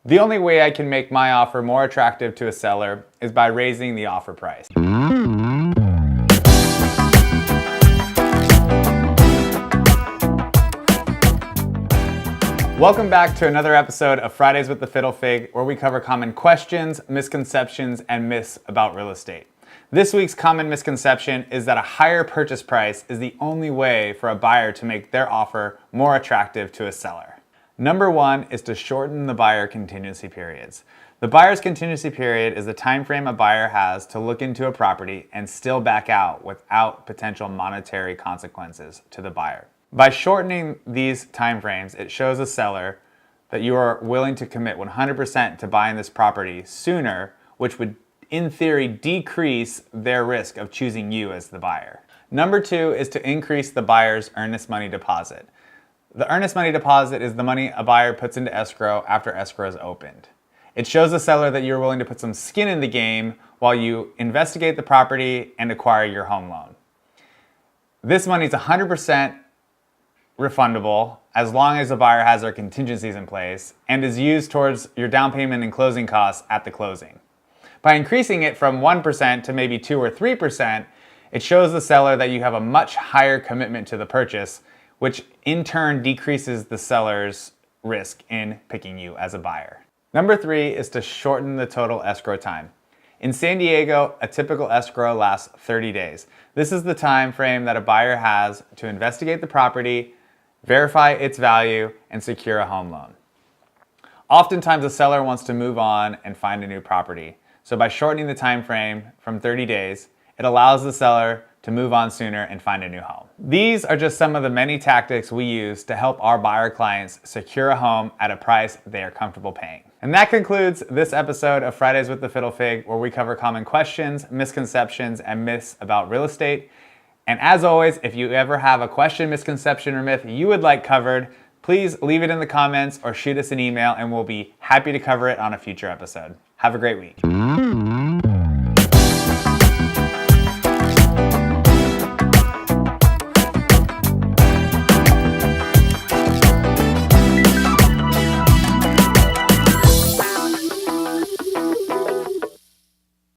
The only way I can make my offer more attractive to a seller is by raising the offer price. Welcome back to another episode of Fridays with the Fiddle Fig, where we cover common questions, misconceptions, and myths about real estate. This week's common misconception is that a higher purchase price is the only way for a buyer to make their offer more attractive to a seller. Number one is to shorten the buyer contingency periods. The buyer's contingency period is the time frame a buyer has to look into a property and still back out without potential monetary consequences to the buyer. By shortening these timeframes, it shows a seller that you are willing to commit 100% to buying this property sooner, which would, in theory, decrease their risk of choosing you as the buyer. Number two is to increase the buyer's earnest money deposit. The earnest money deposit is the money a buyer puts into escrow after escrow is opened. It shows the seller that you're willing to put some skin in the game while you investigate the property and acquire your home loan. This money is 100% refundable as long as the buyer has their contingencies in place and is used towards your down payment and closing costs at the closing. By increasing it from 1% to maybe 2 or 3%, it shows the seller that you have a much higher commitment to the purchase, which in turn decreases the seller's risk in picking you as a buyer. Number three is to shorten the total escrow time. In San Diego, a typical escrow lasts 30 days. This is the time frame that a buyer has to investigate the property, verify its value, and secure a home loan. Oftentimes, a seller wants to move on and find a new property. So by shortening the time frame from 30 days, it allows the seller to move on sooner and find a new home. These are just some of the many tactics we use to help our buyer clients secure a home at a price they are comfortable paying. And that concludes this episode of Fridays with the Fiddle Fig, where we cover common questions, misconceptions, and myths about real estate. And as always, if you ever have a question, misconception, or myth you would like covered, please leave it in the comments or shoot us an email and we'll be happy to cover it on a future episode. Have a great week.